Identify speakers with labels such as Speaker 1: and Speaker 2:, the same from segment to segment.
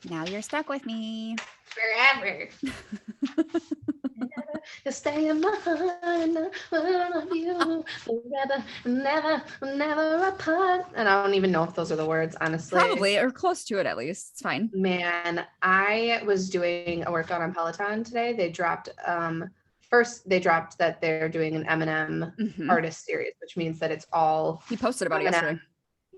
Speaker 1: Now you're stuck with me.
Speaker 2: Forever. You stay in my heart and I love you forever, never apart. And I don't even know if those are the words, honestly.
Speaker 1: Probably, or close to it at least. It's fine.
Speaker 2: Man, I was doing a workout on Peloton today. They dropped that they're doing an Eminem artist series, which means that it's all
Speaker 1: he posted about
Speaker 2: Eminem.
Speaker 1: it yesterday.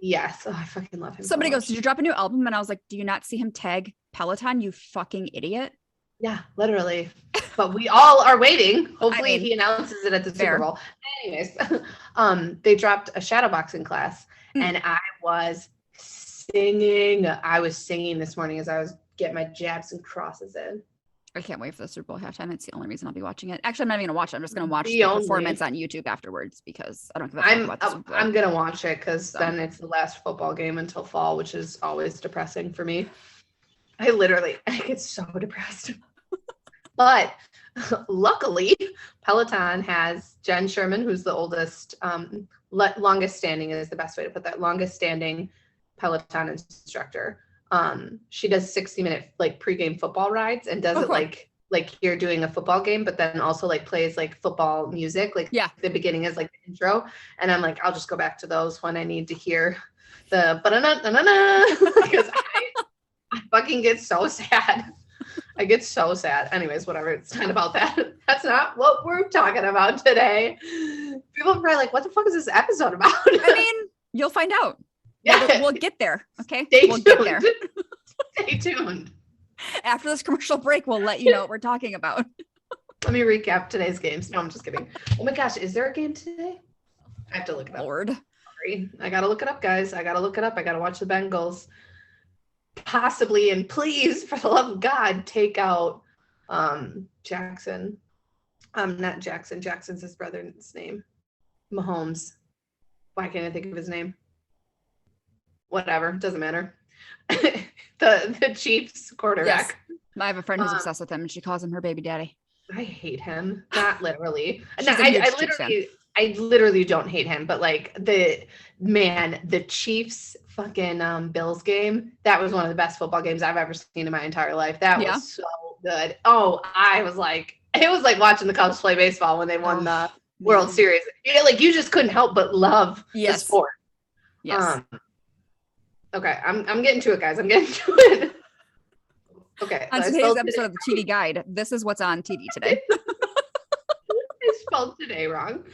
Speaker 2: Yes. Oh, I fucking love him.
Speaker 1: Somebody
Speaker 2: so
Speaker 1: goes, did you drop a new album? And I was like, do you not see him tag Peloton, you fucking idiot?
Speaker 2: Yeah, literally. But we all are waiting. Hopefully he announces it at the
Speaker 1: fair.
Speaker 2: Super Bowl. Anyways, they dropped a shadowboxing class and I was singing. I was singing this morning as I was getting my jabs and crosses in.
Speaker 1: I can't wait for the Super Bowl halftime. It's the only reason I'll be watching it. Actually, I'm not even gonna watch it. I'm just gonna watch the performance on YouTube afterwards because I don't give a fuck about the Super Bowl.
Speaker 2: I'm gonna watch it because then it's the last football game until fall, which is always depressing for me. I get so depressed. But luckily, Peloton has Jen Sherman, who's the oldest, longest standing is the best way to put that, longest standing Peloton instructor. She does 60-minute like pregame football rides and does it like you're doing a football game, but then also like plays like football music. Like the beginning is like the intro. And I'm like, I'll just go back to those when I need to hear the because I fucking get so sad. I get so sad. Anyways, whatever. It's not about that. That's not what we're talking about today. People are probably like, what the fuck is this episode about?
Speaker 1: I mean, you'll find out. Yeah. We'll get there. Okay.
Speaker 2: We'll get there. Stay tuned.
Speaker 1: After this commercial break, we'll let you know what we're talking about.
Speaker 2: Let me recap today's games. No, I'm just kidding. Oh my gosh. Is there a game today? I have to look it up.
Speaker 1: Lord.
Speaker 2: Sorry. I got to look it up, guys. I got to look it up. I got to watch the Bengals. Possibly, and please, for the love of God, take out Jackson. Not Jackson. Jackson's his brother's name. Mahomes. Why can't I think of his name? Whatever, doesn't matter. the Chiefs quarterback.
Speaker 1: Yes. I have a friend who's obsessed with him, and she calls him her baby daddy.
Speaker 2: I hate him. Not literally. No, I literally don't hate him, but like the Chiefs fucking Bills game, that was one of the best football games I've ever seen in my entire life. That was so good. Oh, it was like watching the Cubs play baseball when they won the World Series. Like you just couldn't help but love the sport.
Speaker 1: Yes.
Speaker 2: Okay, I'm getting to it, guys. I'm getting to it. Okay.
Speaker 1: On today's episode of the TV Guide, this is what's on TV today.
Speaker 2: I spelled today wrong.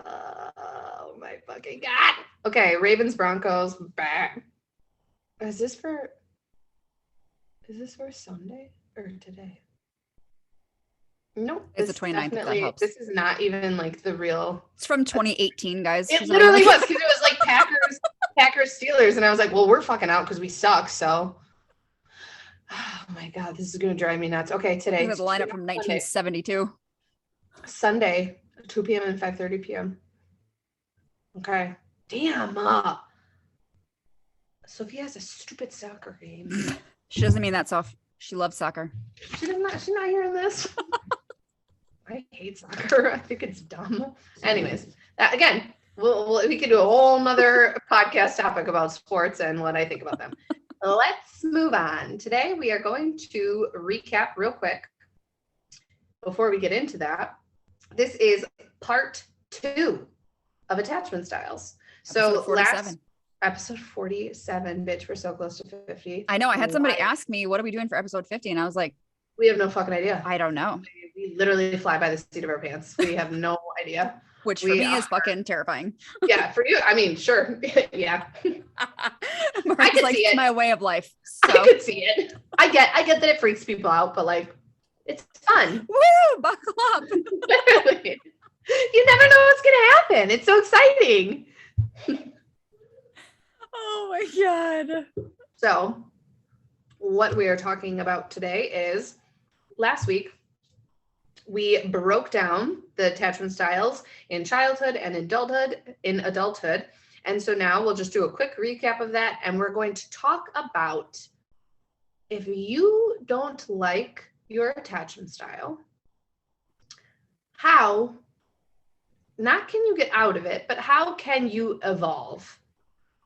Speaker 2: Oh my fucking God. Okay, Ravens Broncos back. Is this for Sunday or today? Nope.
Speaker 1: It's the 29th, if that helps.
Speaker 2: This is not even like the real.
Speaker 1: It's from 2018, guys.
Speaker 2: It literally was, because it was like Packers Steelers, and I was like, well, we're fucking out because we suck, so. Oh my God, this is gonna drive me nuts. Okay, today.
Speaker 1: The lineup from 1972.
Speaker 2: Sunday, 2 p.m. and 5:30 p.m. Okay. Damn. Sophia has a stupid soccer game.
Speaker 1: She doesn't mean that, Soph. She loves soccer.
Speaker 2: She's not hearing this. I hate soccer. I think it's dumb. Anyways, again, we could do a whole nother podcast topic about sports and what I think about them. Let's move on. Today, we are going to recap real quick. Before we get into that, this is part 2 of attachment styles. So episode 47, bitch, we're so close to 50.
Speaker 1: I know. I had somebody ask me, what are we doing for episode 50? And I was like,
Speaker 2: we have no fucking idea.
Speaker 1: I don't know.
Speaker 2: We literally fly by the seat of our pants. We have no idea.
Speaker 1: Which for me is fucking terrifying.
Speaker 2: Yeah, for you, I mean, sure. Yeah.
Speaker 1: I can see it. It's my way of life. So.
Speaker 2: I could see it. I get that it freaks people out, but like, it's fun.
Speaker 1: Woo! Buckle up.
Speaker 2: Literally. You never know what's going to happen. It's so exciting.
Speaker 1: Oh my God.
Speaker 2: So what we are talking about today is last week, we broke down the attachment styles in childhood and in adulthood. And so now we'll just do a quick recap of that. And we're going to talk about if you don't like your attachment style, how, not can you get out of it, but how can you evolve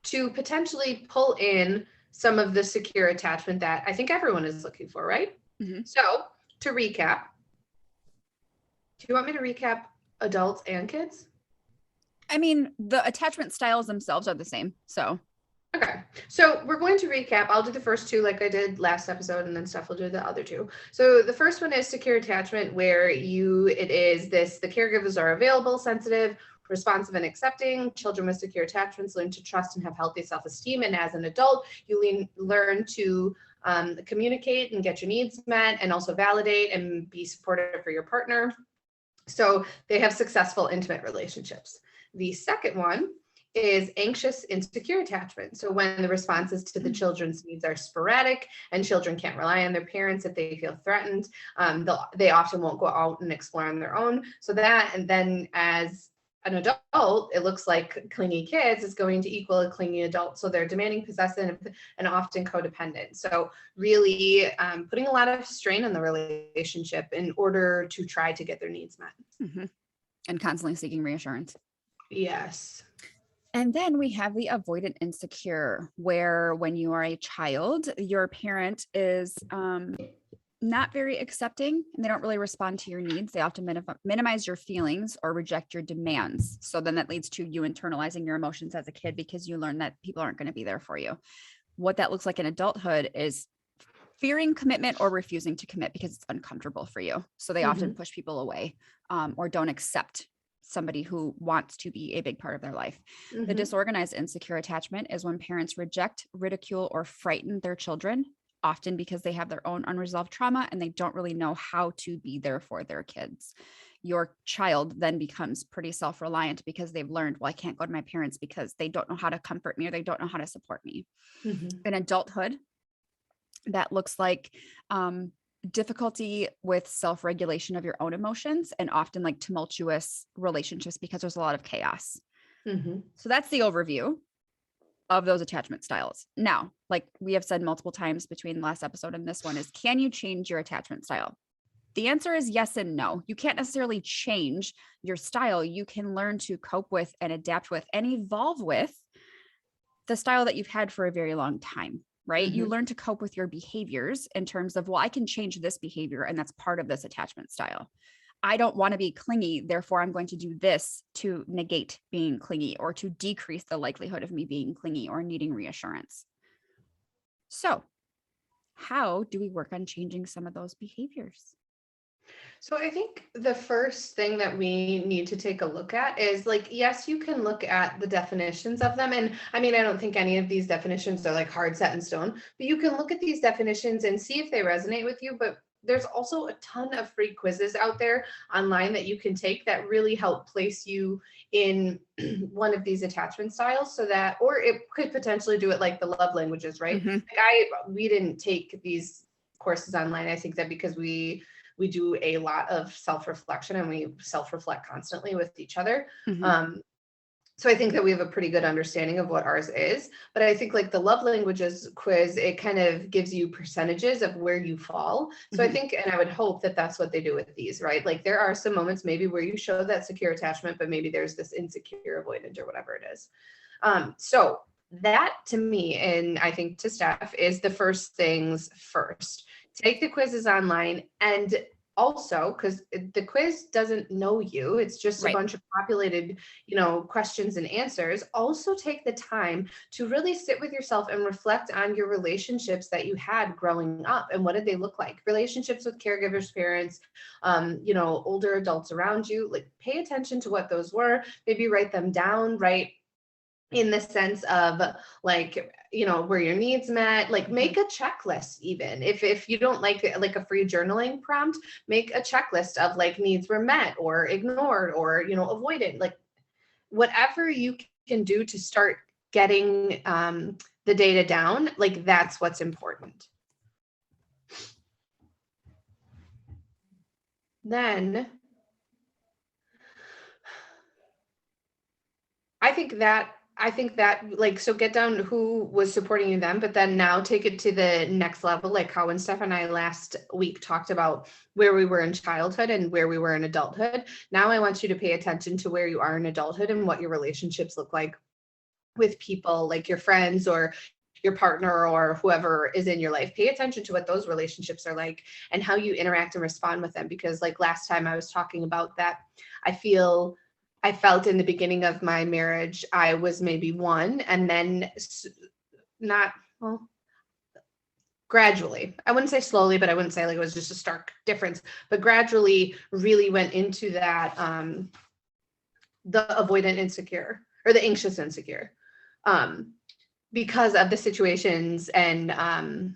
Speaker 2: to potentially pull in some of the secure attachment that I think everyone is looking for, right? Mm-hmm. So to recap, do you want me to recap adults and kids?
Speaker 1: I mean, the attachment styles themselves are the same. So.
Speaker 2: Okay. So we're going to recap. I'll do the first two like I did last episode, and then Steph will do the other two. So the first one is secure attachment, where the caregivers are available, sensitive, responsive, and accepting. Children with secure attachments learn to trust and have healthy self-esteem. And as an adult, you learn to communicate and get your needs met, and also validate and be supportive for your partner. So they have successful, intimate relationships. The second one is anxious, insecure attachment. So when the responses to the children's needs are sporadic and children can't rely on their parents if they feel threatened, they often won't go out and explore on their own. So that, and then as an adult, it looks like clingy kids is going to equal a clingy adult. So they're demanding, possessive, and often codependent. So really putting a lot of strain on the relationship in order to try to get their needs met.
Speaker 1: Mm-hmm. And constantly seeking reassurance.
Speaker 2: Yes.
Speaker 1: And then we have the avoidant insecure, where when you are a child, your parent is not very accepting and they don't really respond to your needs. They often minimize your feelings or reject your demands. So then that leads to you internalizing your emotions as a kid because you learn that people aren't going to be there for you. What that looks like in adulthood is fearing commitment or refusing to commit because it's uncomfortable for you. So they often push people away or don't accept somebody who wants to be a big part of their life. The disorganized insecure attachment is when parents reject, ridicule, or frighten their children, often because they have their own unresolved trauma and they don't really know how to be there for their kids. Your child then becomes pretty self-reliant because they've learned, well, I can't go to my parents because they don't know how to comfort me or they don't know how to support me. In adulthood, that looks like difficulty with self-regulation of your own emotions and often like tumultuous relationships because there's a lot of chaos. So that's the overview of those attachment styles. Now, like we have said multiple times between the last episode and this one is, can you change your attachment style? The answer is yes and no. You can't necessarily change your style. You can learn to cope with and adapt with and evolve with the style that you've had for a very long time. Right? You learn to cope with your behaviors in terms of, well, I can change this behavior and that's part of this attachment style. I don't want to be clingy. Therefore, I'm going to do this to negate being clingy or to decrease the likelihood of me being clingy or needing reassurance. So how do we work on changing some of those behaviors?
Speaker 2: So I think the first thing that we need to take a look at is like, yes, you can look at the definitions of them. And I mean, I don't think any of these definitions are like hard set in stone, but you can look at these definitions and see if they resonate with you. But there's also a ton of free quizzes out there online that you can take that really help place you in one of these attachment styles, so that, or it could potentially do it like the love languages, right? Like we didn't take these courses online. I think that because we do a lot of self-reflection and we self-reflect constantly with each other. So I think that we have a pretty good understanding of what ours is, but I think like the love languages quiz, it kind of gives you percentages of where you fall. So I think, and I would hope that that's what they do with these, right? Like there are some moments maybe where you show that secure attachment, but maybe there's this insecure avoidant or whatever it is. So that to me, and I think to Steph, is the first things first. Take the quizzes online, and also because the quiz doesn't know you, it's just a bunch of populated, questions and answers. Also take the time to really sit with yourself and reflect on your relationships that you had growing up and what did they look like. Relationships with caregivers, parents, older adults around you. Like pay attention to what those were. Maybe write them down, right? In the sense of like, were your needs met? Like make a checklist. Even if you don't like a free journaling prompt, make a checklist of like needs were met or ignored or, avoided, like whatever you can do to start getting the data down. Like that's what's important. Then I think that like, so get down who was supporting you then, but then now take it to the next level. Like how when Steph and I last week talked about where we were in childhood and where we were in adulthood. Now I want you to pay attention to where you are in adulthood and what your relationships look like with people, like your friends or your partner or whoever is in your life. Pay attention to what those relationships are like and how you interact and respond with them. Because like last time I was talking about that, I felt in the beginning of my marriage, I was maybe one, and then gradually, I wouldn't say slowly, but I wouldn't say like it was just a stark difference, but gradually really went into that, the avoidant insecure or the anxious insecure, because of the situations and,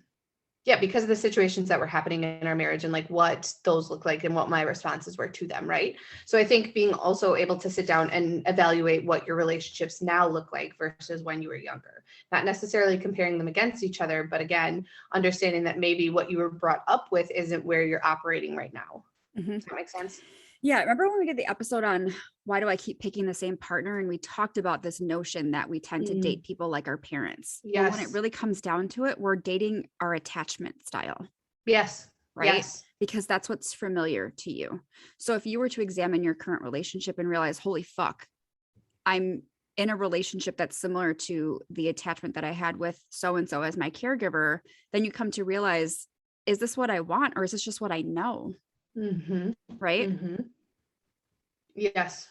Speaker 2: because of the situations that were happening in our marriage and like what those look like and what my responses were to them. Right. So I think being also able to sit down and evaluate what your relationships now look like versus when you were younger, not necessarily comparing them against each other, but again, understanding that maybe what you were brought up with isn't where you're operating right now. Does that make sense?
Speaker 1: Yeah. Remember when we did the episode on why do I keep picking the same partner? And we talked about this notion that we tend to date people like our parents.
Speaker 2: Yes.
Speaker 1: Well, when it really comes down to it, we're dating our attachment style.
Speaker 2: Yes.
Speaker 1: Right.
Speaker 2: Yes.
Speaker 1: Because that's what's familiar to you. So if you were to examine your current relationship and realize, holy fuck, I'm in a relationship that's similar to the attachment that I had with so-and-so as my caregiver, then you come to realize, is this what I want? Or is this just what I know?
Speaker 2: Mm-hmm.
Speaker 1: Right.
Speaker 2: Mm-hmm. Yes.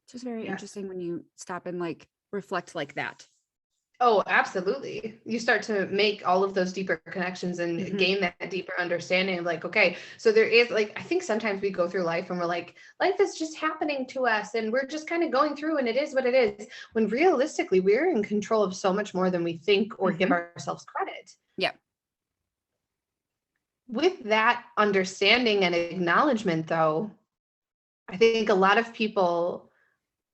Speaker 1: It's just very interesting when you stop and like reflect like that.
Speaker 2: Oh, absolutely. You start to make all of those deeper connections and gain that deeper understanding of like, okay, so there is like, I think sometimes we go through life and we're like, life is just happening to us and we're just kind of going through and it is what it is. When realistically, we're in control of so much more than we think or give ourselves credit.
Speaker 1: Yeah.
Speaker 2: With that understanding and acknowledgement though, I think a lot of people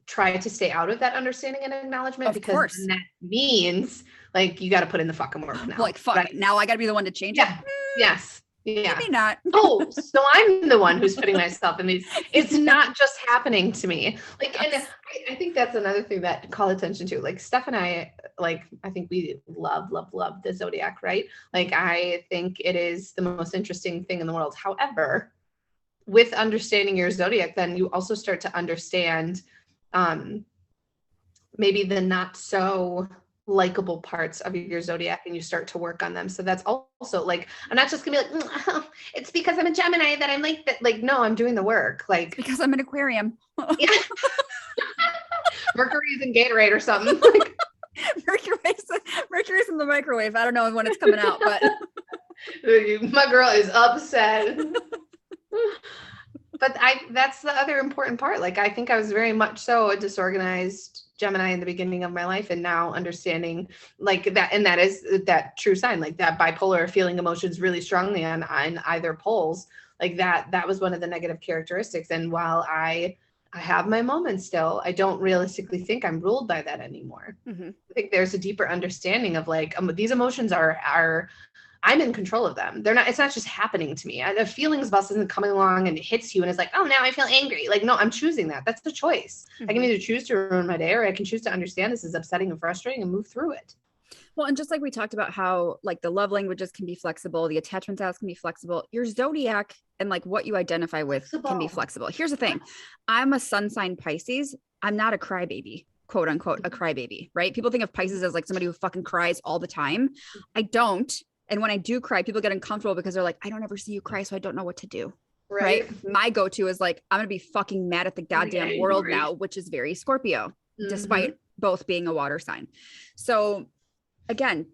Speaker 2: try to stay out of that understanding and acknowledgement because that means like you got to put in the fucking work now.
Speaker 1: Like fuck, right? Now I got to be the one to change it.
Speaker 2: Yes. Yeah.
Speaker 1: Maybe not.
Speaker 2: Oh, so I'm the one who's putting myself in these. It's not just happening to me. Like, and I think that's another thing that call attention to. Like Steph and I, like, I think we love the zodiac, right? Like, I think it is the most interesting thing in the world. However, with understanding your zodiac, then you also start to understand maybe the not so likable parts of your zodiac and you start to work on them. So that's also like, I'm not just gonna be like, it's because I'm a Gemini that I'm like that. Like, no, I'm doing the work. Like,
Speaker 1: because I'm an Aquarium.
Speaker 2: Yeah. Mercury's in Gatorade or something. Like,
Speaker 1: Mercury's in the microwave. I don't know when it's coming out, but
Speaker 2: my girl is upset. But that's the other important part. Like, I think I was very much so a disorganized Gemini in the beginning of my life, and now understanding like that, and that is that true sign, like that bipolar, feeling emotions really strongly on either poles, like that was one of the negative characteristics. And while I have my moments still, I don't realistically think I'm ruled by that anymore. I think there's a deeper understanding of like, these emotions are I'm in control of them. It's not just happening to me. The feelings bus isn't coming along and it hits you and it's like, oh, now I feel angry. Like, no, I'm choosing that. That's the choice. I can either choose to ruin my day or I can choose to understand this is upsetting and frustrating and move through it.
Speaker 1: Well, and just like we talked about how like the love languages can be flexible, the attachment styles can be flexible, your zodiac and like what you identify with can be flexible. Here's the thing. I'm a sun sign Pisces. I'm not a crybaby, quote unquote, a crybaby, right? People think of Pisces as like somebody who fucking cries all the time. I don't. And when I do cry, people get uncomfortable because they're like, I don't ever see you cry, so I don't know what to do. Right? My go-to is like, I'm going to be fucking mad at the goddamn world now, which is very Scorpio, despite both being a water sign. So again,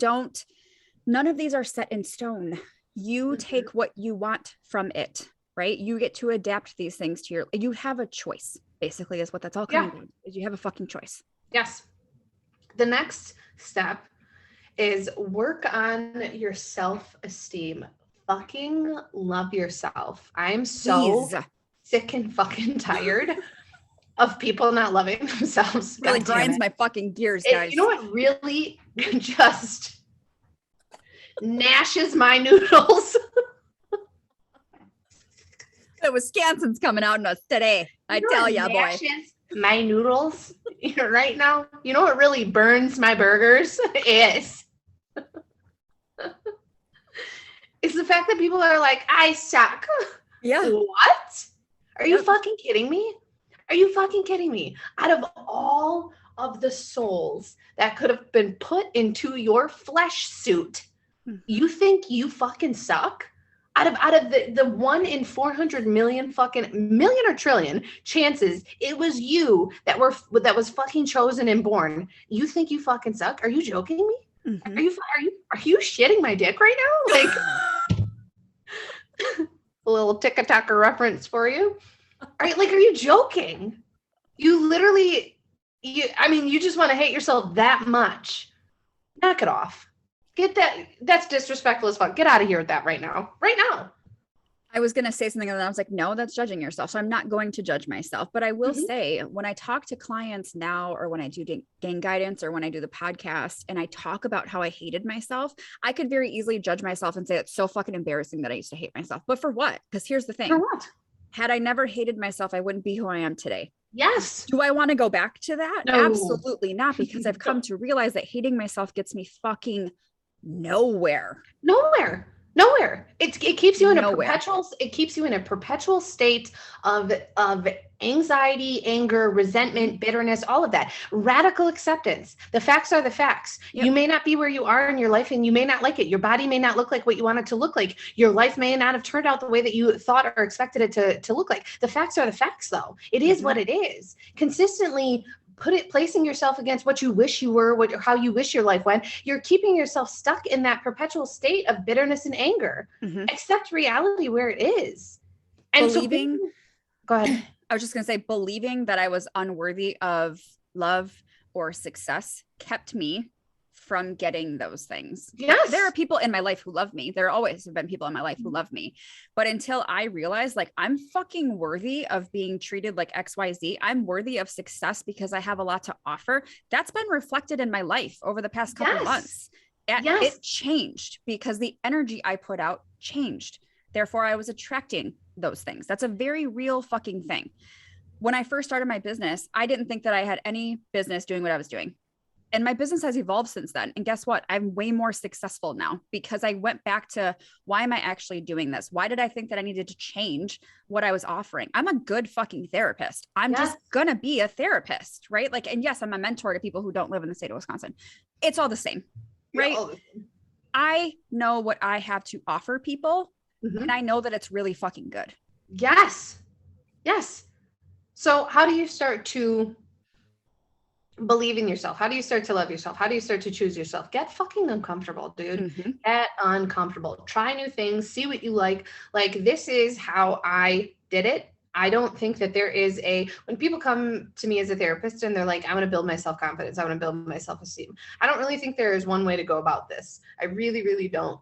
Speaker 1: none of these are set in stone. You take what you want from it, right? You get to adapt these things to you have a choice, basically, is what that's all coming to, is you have a fucking choice.
Speaker 2: Yes. The next step is work on your self-esteem. Fucking love yourself. I'm so sick and fucking tired of people not loving themselves.
Speaker 1: Really grinds my fucking gears, guys.
Speaker 2: You know what really just gnashes my noodles?
Speaker 1: The Wisconsin's coming out in us today. I tell ya, boy.
Speaker 2: My noodles right now. You know what really burns my burgers is it's the fact that people are like, I suck.
Speaker 1: Yeah.
Speaker 2: What? Are you fucking kidding me? Are you fucking kidding me? Out of all of the souls that could have been put into your flesh suit, you think you fucking suck? Out of the 1 in 400 million fucking million or trillion chances it was you that was fucking chosen and born. You think you fucking suck? Are you joking me?
Speaker 1: Mm-hmm.
Speaker 2: Are you shitting my dick right now? Like a little tick-a-tacker reference for you. Are you joking? You literally, you just want to hate yourself that much. Knock it off. Get that. That's disrespectful as fuck. Get out of here with that right now. Right now.
Speaker 1: I was going to say something and then I was like, no, that's judging yourself. So I'm not going to judge myself. But I will say, when I talk to clients now, or when I do gain guidance, or when I do the podcast and I talk about how I hated myself, I could very easily judge myself and say, it's so fucking embarrassing that I used to hate myself. But for what? Because here's the thing.
Speaker 2: For what?
Speaker 1: Had I never hated myself, I wouldn't be who I am today.
Speaker 2: Yes.
Speaker 1: Do I want to go back to that?
Speaker 2: No.
Speaker 1: Absolutely not, because I've come to realize that hating myself gets me fucking nowhere.
Speaker 2: It keeps you in a perpetual state of anxiety, anger, resentment, bitterness, all of that. Radical acceptance. The facts are the facts. Yep. You may not be where you are in your life and you may not like it. Your body may not look like what you want it to look like. Your life may not have turned out the way that you thought or expected it to look like. The facts are the facts, though. It is what it is. Consistently placing yourself against what you wish you were, how you wish your life went, you're keeping yourself stuck in that perpetual state of bitterness and anger. Accept reality where it is. And go ahead.
Speaker 1: I was just going to say, believing that I was unworthy of love or success kept me from getting those things.
Speaker 2: Yes.
Speaker 1: There are people in my life who love me. There always have been people in my life who love me. But until I realized, like, I'm fucking worthy of being treated like XYZ, I'm worthy of success because I have a lot to offer. That's been reflected in my life over the past couple of months. It changed because the energy I put out changed. Therefore, I was attracting those things. That's a very real fucking thing. When I first started my business, I didn't think that I had any business doing what I was doing. And my business has evolved since then. And guess what? I'm way more successful now because I went back to, why am I actually doing this? Why did I think that I needed to change what I was offering? I'm a good fucking therapist. I'm just going to be a therapist, right? Like, and yes, I'm a mentor to people who don't live in the state of Wisconsin. It's all the same, right? I know what I have to offer people, and I know that it's really fucking good.
Speaker 2: Yes. So how do you start to believe in yourself? How do you start to love yourself? How do you start to choose yourself? Get fucking uncomfortable, dude. Get uncomfortable. Try new things. See what you like. Like, this is how I did it. I don't think that there is when people come to me as a therapist and they're like, I want to build my self-confidence, I want to build my self-esteem, I don't really think there is one way to go about this. I really, really don't.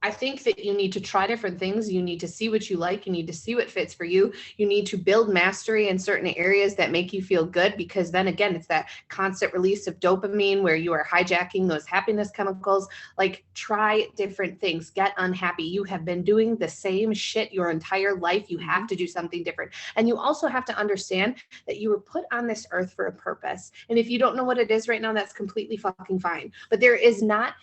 Speaker 2: I think that you need to try different things. You need to see what you like. You need to see what fits for you. You need to build mastery in certain areas that make you feel good, because then again, it's that constant release of dopamine where you are hijacking those happiness chemicals. Like, try different things. Get unhappy. You have been doing the same shit your entire life. You have to do something different. And you also have to understand that you were put on this earth for a purpose. And if you don't know what it is right now, that's completely fucking fine. But it's not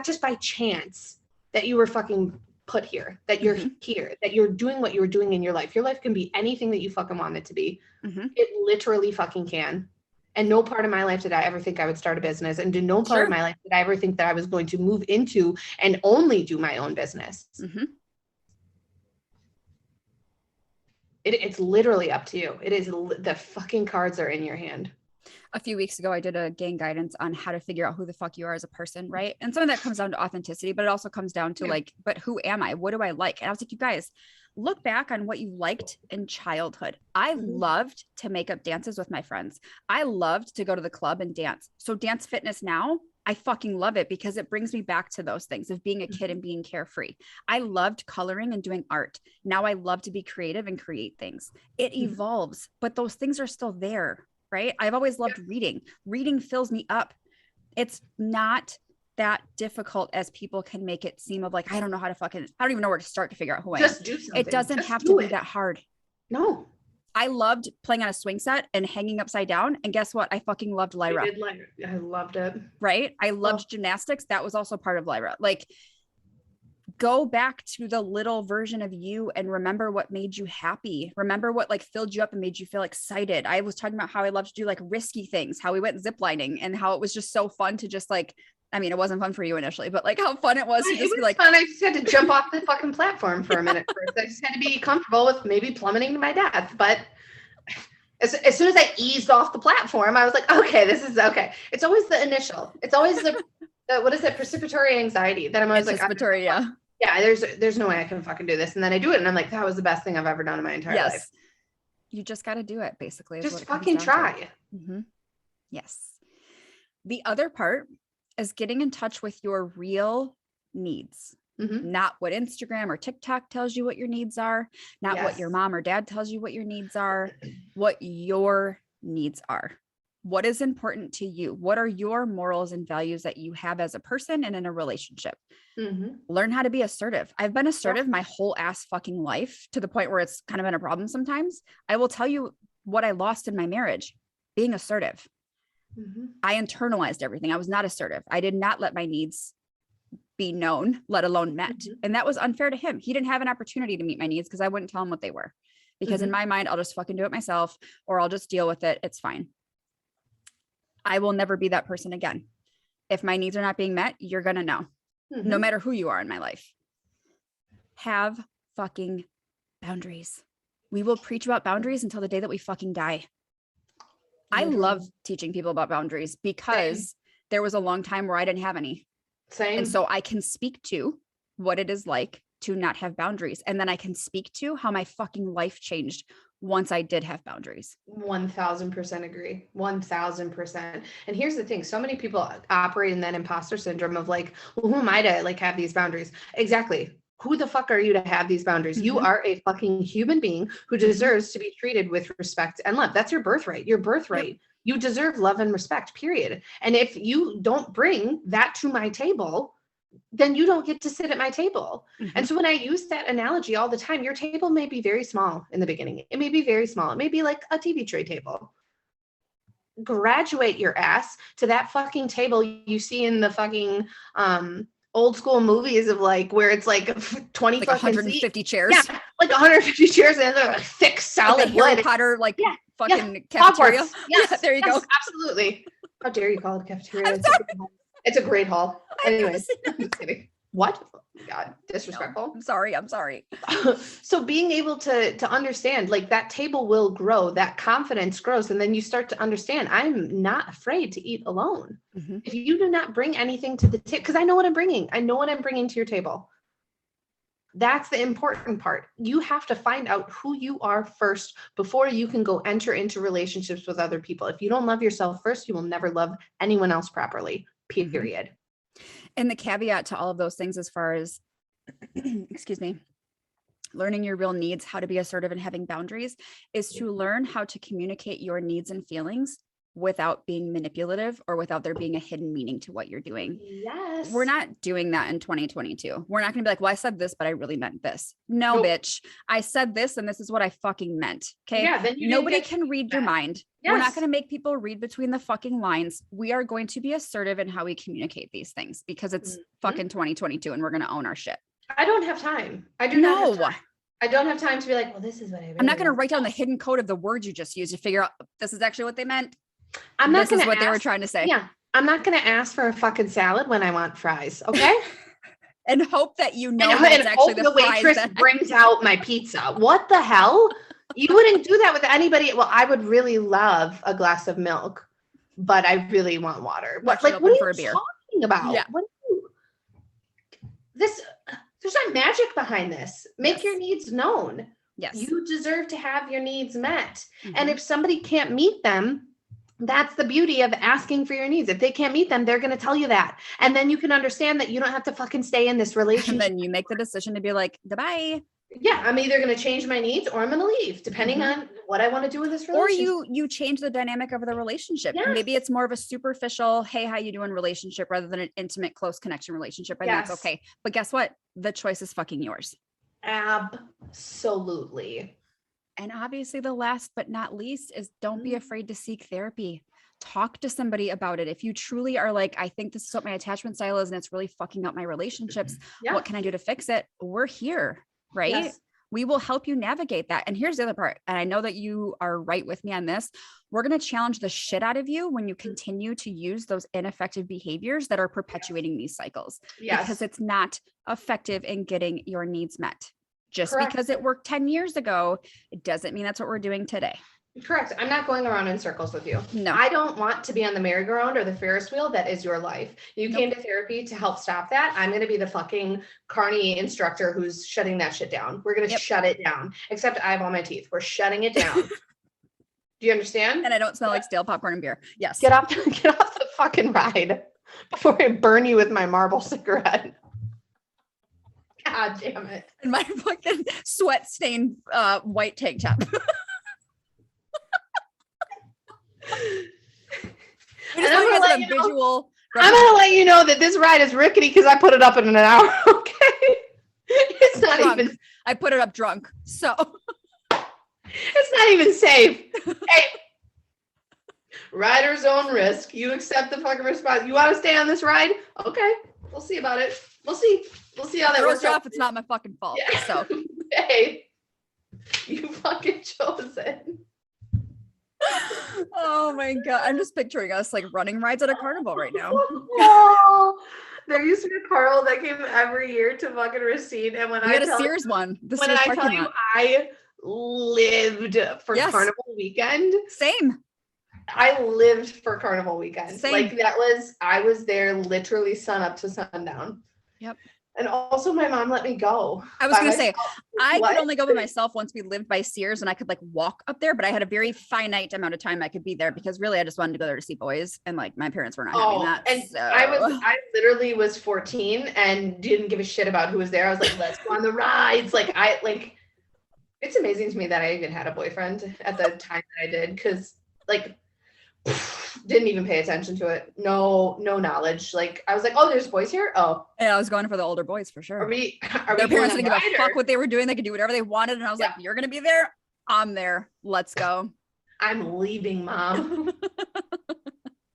Speaker 2: just by chance that you were fucking put here, that you're here, that you're doing what you were doing in your life. Your life can be anything that you fucking want it to be. It literally fucking can. And no part of my life did I ever think I would start a business. And in no part of my life did I ever think that I was going to move into and only do my own business. It's literally up to you. It is, the fucking cards are in your hand.
Speaker 1: A few weeks ago, I did a gain guidance on how to figure out who the fuck you are as a person, right? And some of that comes down to authenticity, but it also comes down to like, but who am I? What do I like? And I was like, you guys, look back on what you liked in childhood. I loved to make up dances with my friends. I loved to go to the club and dance. So dance fitness now, I fucking love it because it brings me back to those things of being a kid and being carefree. I loved coloring and doing art. Now I love to be creative and create things. It evolves, but those things are still there. Right? I've always loved reading. Reading fills me up. It's not that difficult as people can make it seem, of like, I don't even know where to start to figure out who I am.
Speaker 2: Just do something.
Speaker 1: It doesn't have to be that hard.
Speaker 2: No.
Speaker 1: I loved playing on a swing set and hanging upside down. And guess what? I fucking loved Lyra.
Speaker 2: I loved it.
Speaker 1: Right? I loved gymnastics. That was also part of Lyra. Like, go back to the little version of you and remember what made you happy. Remember what like filled you up and made you feel excited. I was talking about how I love to do like risky things, how we went ziplining and how it was just so fun to just like, I mean, it wasn't fun for you initially, but like how fun it was to just be like,
Speaker 2: fun. I just had to jump off the fucking platform for a minute first. I just had to be comfortable with maybe plummeting to my death. But as soon as I eased off the platform, I was like, okay, this is okay. It's always the initial. It's always the what is it? Precipitory anxiety that I'm always like, yeah, there's no way I can fucking do this. And then I do it. And I'm like, that was the best thing I've ever done in my entire life.
Speaker 1: You just got to do it basically.
Speaker 2: Just fucking try.
Speaker 1: Mm-hmm. Yes. The other part is getting in touch with your real needs, not what Instagram or TikTok tells you what your needs are, not what your mom or dad tells you what your needs are, what your needs are. What is important to you? What are your morals and values that you have as a person and in a relationship? Learn how to be assertive. I've been assertive my whole ass fucking life to the point where it's kind of been a problem sometimes. I will tell you what I lost in my marriage, being assertive. I internalized everything. I was not assertive. I did not let my needs be known, let alone met. And that was unfair to him. He didn't have an opportunity to meet my needs because I wouldn't tell him what they were. Because in my mind, I'll just fucking do it myself or I'll just deal with it. It's fine. I will never be that person again. If my needs are not being met, you're going to know, no matter who you are in my life. Have fucking boundaries. We will preach about boundaries until the day that we fucking die. I love teaching people about boundaries because there was a long time where I didn't have any. And so I can speak to what it is like to not have boundaries. And then I can speak to how my fucking life changed once I did have boundaries.
Speaker 2: 1000% agree. 1000%. And here's the thing. So many people operate in that imposter syndrome of like, well, who am I to like have these boundaries? Exactly. Who the fuck are you to have these boundaries? You are a fucking human being who deserves to be treated with respect and love. That's your birthright. Your birthright. Yep. You deserve love and respect, period. And if you don't bring that to my table, then you don't get to sit at my table. And so when I use that analogy all the time, your table may be very small in the beginning. It may be very small. It may be like a TV tray table. Graduate your ass to that fucking table you see in the fucking old school movies of like where it's like 20
Speaker 1: like
Speaker 2: fucking
Speaker 1: 150
Speaker 2: seats.
Speaker 1: chairs.
Speaker 2: Yeah, like 150 chairs and they're like thick solid
Speaker 1: like
Speaker 2: wood.
Speaker 1: Potter fucking cafeteria.
Speaker 2: Yes,
Speaker 1: there you go.
Speaker 2: Absolutely. How dare you call it a cafeteria? It's a great hall. Anyways, I'm just kidding. What? God, disrespectful.
Speaker 1: No, I'm sorry.
Speaker 2: So being able to understand, like that table will grow, that confidence grows, and then you start to understand, I'm not afraid to eat alone. If you do not bring anything to the table, because I know what I'm bringing. I know what I'm bringing to your table. That's the important part. You have to find out who you are first before you can go enter into relationships with other people. If you don't love yourself first, you will never love anyone else properly. Period.
Speaker 1: And the caveat to all of those things, as far as, excuse me, learning your real needs, how to be assertive and having boundaries, is to learn how to communicate your needs and feelings without being manipulative or without there being a hidden meaning to what you're doing.
Speaker 2: Yes.
Speaker 1: We're not doing that in 2022. We're not going to be like, well, I said this, but I really meant this. No, bitch. I said this and this is what I fucking meant. Okay.
Speaker 2: Yeah, then
Speaker 1: nobody can read your mind. Yes. We're not going to make people read between the fucking lines. We are going to be assertive in how we communicate these things because it's fucking 2022 and we're going to own our shit.
Speaker 2: I don't have time. I do not have time. I don't have time to be like, well, this is what I really
Speaker 1: I'm not going to write down the hidden code of the words you just used to figure out this is actually what they meant.
Speaker 2: I'm not
Speaker 1: this is what they were trying to say.
Speaker 2: Yeah. I'm not going to ask for a fucking salad when I want fries. Okay.
Speaker 1: And hope that you know that it's actually the
Speaker 2: waitress brings out my pizza. What the hell? You wouldn't do that with anybody. Well, I would really love a glass of milk, but I really want water. But like, what are you talking about?
Speaker 1: Yeah.
Speaker 2: There's not magic behind this. Make your needs known.
Speaker 1: Yes.
Speaker 2: You deserve to have your needs met. And if somebody can't meet them, that's the beauty of asking for your needs. If they can't meet them, they're going to tell you that. And then you can understand that you don't have to fucking stay in this relationship.
Speaker 1: And then you make the decision to be like, goodbye.
Speaker 2: Yeah, I'm either going to change my needs or I'm going to leave, depending on what I want to do in this relationship.
Speaker 1: Or you change the dynamic of the relationship. Yes. Maybe it's more of a superficial, hey, how you doing relationship rather than an intimate, close connection relationship. And that's okay. But guess what? The choice is fucking yours.
Speaker 2: Absolutely.
Speaker 1: And obviously the last but not least is don't be afraid to seek therapy. talk to somebody about it. If you truly are like, I think this is what my attachment style is and it's really fucking up my relationships.
Speaker 2: Yeah.
Speaker 1: What can I do to fix it? We're here, right?
Speaker 2: Yes.
Speaker 1: We will help you navigate that. And here's the other part. And I know that you are right with me on this. We're going to challenge the shit out of you when you continue to use those ineffective behaviors that are perpetuating these cycles, because it's not effective in getting your needs met. Just
Speaker 2: Correct.
Speaker 1: because it worked 10 years ago, it doesn't mean that's what we're doing today.
Speaker 2: Correct. I'm not going around in circles with you.
Speaker 1: No.
Speaker 2: I don't want to be on the merry-go-round or the Ferris wheel that is your life. You came to therapy to help stop that. I'm going to be the fucking Carney instructor who's shutting that shit down. We're going to shut it down. Except I have all my teeth. We're shutting it down. Do you understand?
Speaker 1: And I don't smell like stale popcorn and beer. Yes.
Speaker 2: Get off the fucking ride before I burn you with my marble cigarette. God damn it.
Speaker 1: And my fucking sweat stained white tank top. I'm
Speaker 2: gonna let you know that this ride is rickety because I put it up in an hour. Okay, it's not
Speaker 1: drunk.
Speaker 2: even.
Speaker 1: I put it up drunk, so
Speaker 2: it's not even safe. Hey, rider's own risk. You accept the fucking response. You want to stay on this ride? Okay, we'll see about it. We'll see how that works
Speaker 1: out. It's not my fucking fault. Yeah. So
Speaker 2: hey, you fucking chose it.
Speaker 1: Oh my God. I'm just picturing us like running rides at a carnival right now.
Speaker 2: Oh, there used to be a carnival that came every year to fucking Racine. And when
Speaker 1: we had a Sears one.
Speaker 2: When I tell you I lived for Carnival weekend.
Speaker 1: Same.
Speaker 2: I lived for Carnival weekend.
Speaker 1: Same.
Speaker 2: Like I was there literally sun up to sundown.
Speaker 1: Yep.
Speaker 2: And also my mom let me go.
Speaker 1: I was going to say, I could only go by myself once we lived by Sears and I could like walk up there, but I had a very finite amount of time I could be there because really I just wanted to go there to see boys and like my parents were not having that.
Speaker 2: And
Speaker 1: so.
Speaker 2: I literally was 14 and didn't give a shit about who was there. I was like, let's go on the rides. It's amazing to me that I even had a boyfriend at the time that I did. Cause didn't even pay attention to it. No knowledge. Like I was like, oh, there's boys here. Oh,
Speaker 1: yeah, I was going for the older boys for sure.
Speaker 2: Their
Speaker 1: parents didn't give a fuck what they were doing. They could do whatever they wanted. And I was like, you're going to be there. I'm there. Let's go.
Speaker 2: I'm leaving, Mom.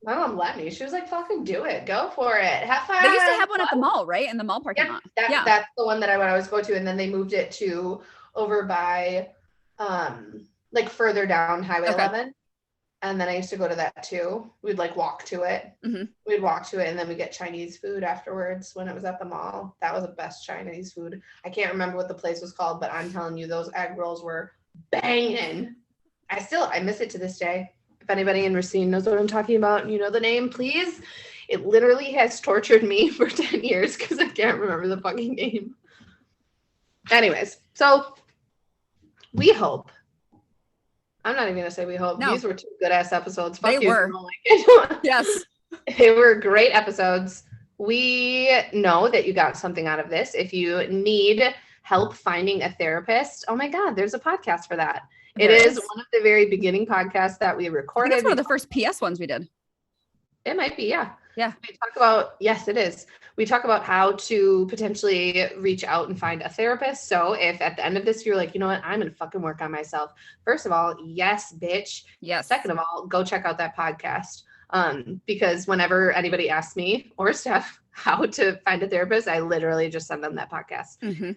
Speaker 2: My mom let me. She was like, fucking do it. Go for it. Have fun.
Speaker 1: They used to have one at the mall, right? In the mall parking lot.
Speaker 2: That's the one that I would always go to. And then they moved it to over by further down Highway 11. And then I used to go to that too. We'd walk to it.
Speaker 1: Mm-hmm.
Speaker 2: We'd walk to it and then we'd get Chinese food afterwards when it was at the mall. That was the best Chinese food. I can't remember what the place was called, but I'm telling you, those egg rolls were banging. I miss it to this day. If anybody in Racine knows what I'm talking about and you know the name, please. It literally has tortured me for 10 years because I can't remember the fucking name. Anyways, so we hope. I'm not even going to say we hope. No. These were 2 good-ass episodes.
Speaker 1: Fuck they were. Yes.
Speaker 2: They were great episodes. We know that you got something out of this. If you need help finding a therapist, oh my God, there's a podcast for that. It is one of the very beginning podcasts that we recorded.
Speaker 1: That's one of the first PS ones we did.
Speaker 2: It might be, yeah.
Speaker 1: Yeah.
Speaker 2: We talk about, yes, it is. We talk about how to potentially reach out and find a therapist. So if at the end of this, you're like, you know what, I'm going to fucking work on myself. First of all, yes, bitch.
Speaker 1: Yes.
Speaker 2: Second of all, go check out that podcast. Because whenever anybody asks me or Steph how to find a therapist, I literally just send them that podcast.
Speaker 1: Mm-hmm.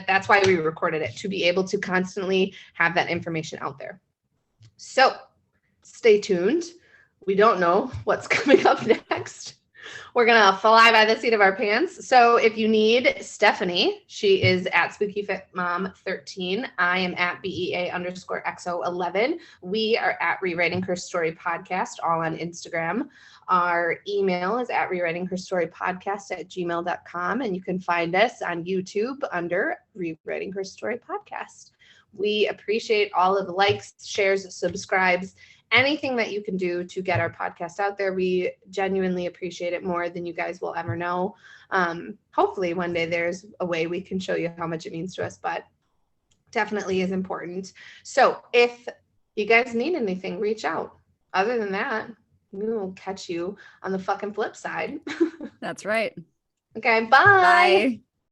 Speaker 2: That's why we recorded it, to be able to constantly have that information out there. So stay tuned. We don't know what's coming up next. We're going to fly by the seat of our pants. So if you need Stephanie, she is at SpookyFitMom13. I am at BEA_XO11. We are at Rewriting Her Story Podcast, all on Instagram. Our email is at rewritingherstorypodcast@gmail.com. And you can find us on YouTube under Rewriting Her Story Podcast. We appreciate all of the likes, shares, subscribes, anything that you can do to get our podcast out there. We genuinely appreciate it more than you guys will ever know. Hopefully one day there's a way we can show you how much it means to us, but definitely is important. So if you guys need anything, reach out. Other than that, we will catch you on the fucking flip side.
Speaker 1: That's right.
Speaker 2: Okay, bye.
Speaker 1: Bye.